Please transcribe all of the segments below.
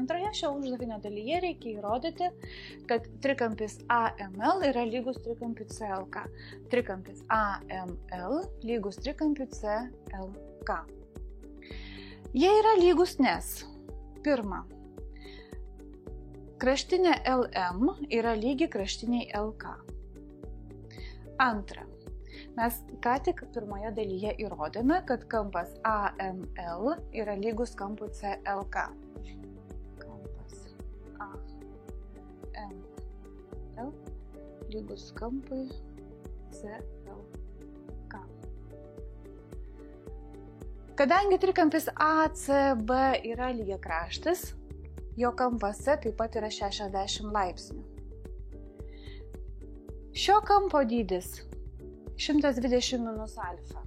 Antroje šio uždavinio dalyje reikia įrodyti, kad trikampis AML yra lygus trikampiui CLK. Trikampis AML lygus trikampiui CLK. Jie yra lygus nes, pirma, kraštinė LM yra lygi kraštiniai LK. Antra, mes ką tik pirmoje dalyje įrodėme, kad kampas AML yra lygus kampui CLK. Kampas AML lygus kampui CLK. Kadangi trikampis ACB yra lygiakraštis, jo kampas C taip pat yra 60 laipsnių. Šio kampo dydis 120 minus alfa.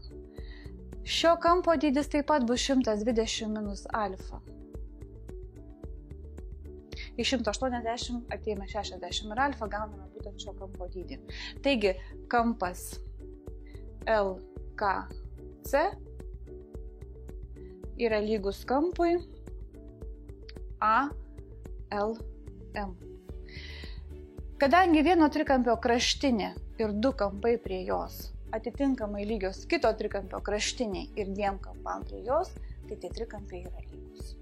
Šio kampo dydis taip pat bus 120 minus alfa. Iš 180 atėjame 60 ir alfa, gauname būtent šio kampo dydį. Taigi, kampas LKC yra lygus kampui ALM. Kadangi vieno trikampio kraštinė ir du kampai prie jos atitinkamai lygios kito trikampio kraštiniai ir dviem kampam prie jos, tai tie trikampiai yra lygus.